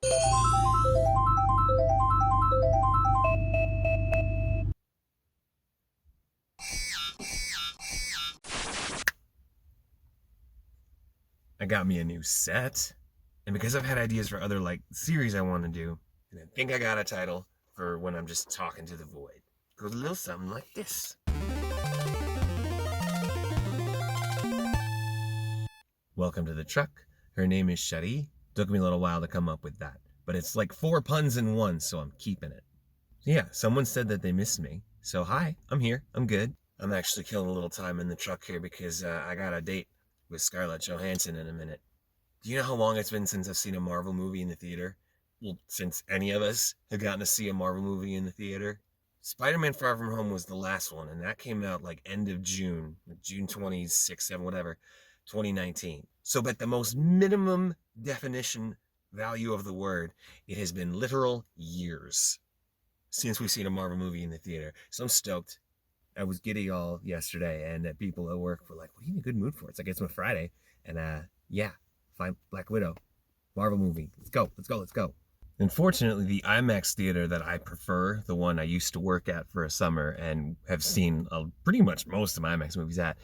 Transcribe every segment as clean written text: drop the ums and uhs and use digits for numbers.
I got me a new set, and because I've had ideas for other series I want to do, and I think I got a title for when I'm just talking to the void. It goes a little something like this. Welcome to the truck. Her name is Shari. Took me a little while to come up with that, but it's like 4 puns in one, so I'm keeping it. Yeah, someone said that they missed me, so hi, I'm here, I'm good. I'm actually killing a little time in the truck here because I got a date with Scarlett Johansson in a minute. Do you know how long it's been since I've seen a Marvel movie in the theater? Well, since any of us have gotten to see a Marvel movie in the theater. Spider-Man Far From Home was the last one, and that came out end of June, June 26, 7, whatever, 2019. So at the most minimum definition value of the word, it has been literal years since we've seen a Marvel movie in the theater. So I'm stoked. I was giddy all yesterday, and people at work were like, what are you in a good mood for? It's it's my Friday, and yeah, fine, Black Widow, Marvel movie, let's go. Unfortunately, the IMAX theater that I prefer, the one I used to work at for a summer and have seen pretty much most of my IMAX movies at,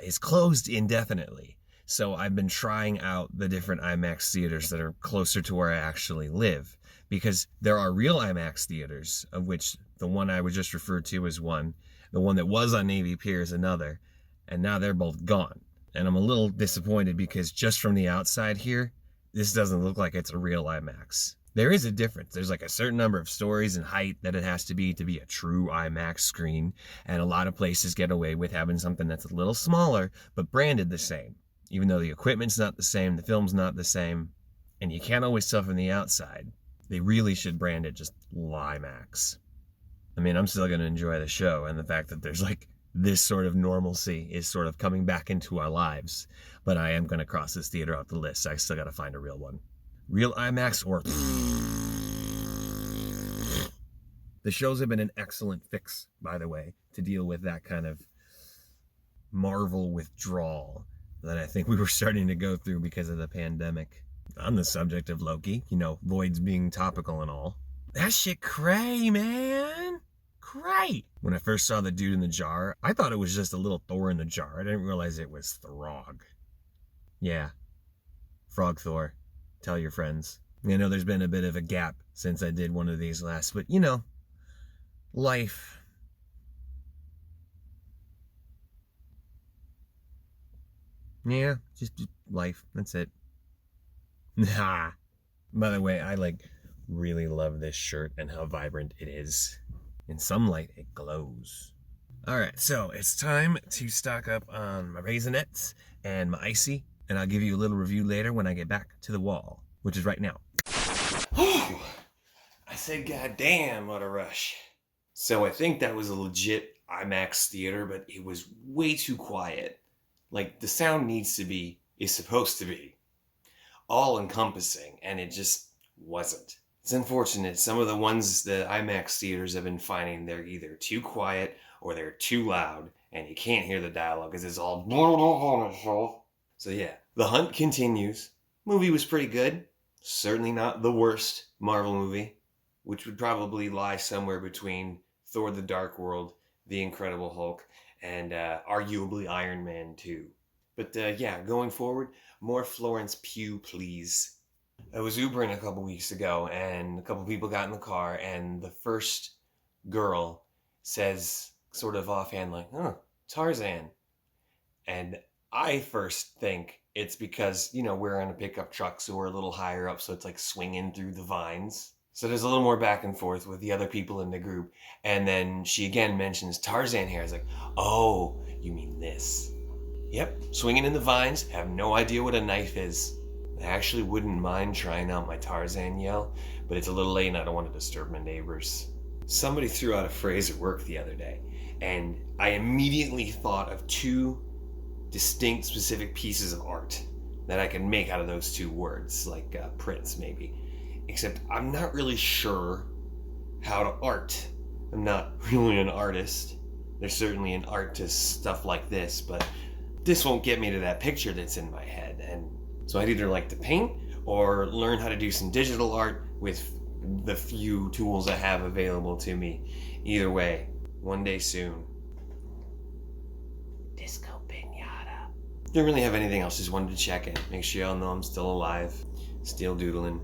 is closed indefinitely. So I've been trying out the different IMAX theaters that are closer to where I actually live, because there are real IMAX theaters, of which the one I was just referred to is one. The one that was on Navy Pier is another, and now they're both gone. And I'm a little disappointed because just from the outside here, this doesn't look like it's a real IMAX. There is a difference. There's a certain number of stories and height that it has to be a true IMAX screen, and a lot of places get away with having something that's a little smaller, but branded the same. Even though the equipment's not the same, the film's not the same, and you can't always tell from the outside. They really should brand it just IMAX. I mean, I'm still going to enjoy the show, and the fact that there's this sort of normalcy is sort of coming back into our lives. But I am going to cross this theater off the list. I still got to find a real one. Real IMAX or... The shows have been an excellent fix, by the way, to deal with that kind of Marvel withdrawal that I think we were starting to go through because of the pandemic. On the subject of Loki, Voids being topical and all. That shit cray, man. Cray. When I first saw the dude in the jar, I thought it was just a little Thor in the jar. I didn't realize it was Throg. Yeah. Frog Thor. Tell your friends. I know there's been a bit of a gap since I did one of these last, but life. Yeah, just life. That's it. Nah. By the way, I really love this shirt and how vibrant it is. In some light, it glows. Alright, so it's time to stock up on my Raisinets and my Icy, and I'll give you a little review later when I get back to the wall, which is right now. I said, goddamn, what a rush. So I think that was a legit IMAX theater, but it was way too quiet. The sound is supposed to be all-encompassing, and it just wasn't. It's unfortunate. Some of the ones the IMAX theaters have been finding, they're either too quiet or they're too loud, and you can't hear the dialogue because it's all... So yeah, the hunt continues. Movie was pretty good. Certainly not the worst Marvel movie, which would probably lie somewhere between Thor the Dark World, The Incredible Hulk, and arguably Iron Man 2. But yeah, going forward, more Florence Pugh, please. I was Ubering a couple weeks ago, and a couple people got in the car, and the first girl says, sort of offhand, Tarzan. And I first think it's because, we're on a pickup truck, so we're a little higher up, so it's swinging through the vines. So there's a little more back and forth with the other people in the group. And then she again mentions Tarzan here. I was like, oh, you mean this. Yep, swinging in the vines, have no idea what a knife is. I actually wouldn't mind trying out my Tarzan yell, but it's a little late and I don't want to disturb my neighbors. Somebody threw out a phrase at work the other day, and I immediately thought of 2 distinct, specific pieces of art that I can make out of those 2 words, prints maybe. Except I'm not really sure how to art. I'm not really an artist. There's certainly an art to stuff like this, but this won't get me to that picture that's in my head. And so I'd either like to paint or learn how to do some digital art with the few tools I have available to me. Either way, one day soon. Disco Pinata. Didn't really have anything else, just wanted to check in. Make sure y'all know I'm still alive. Still doodling.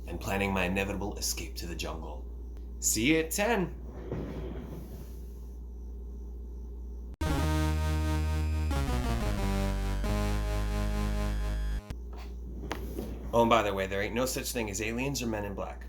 And planning my inevitable escape to the jungle. See you at 10. Oh, and by the way, there ain't no such thing as aliens or men in black.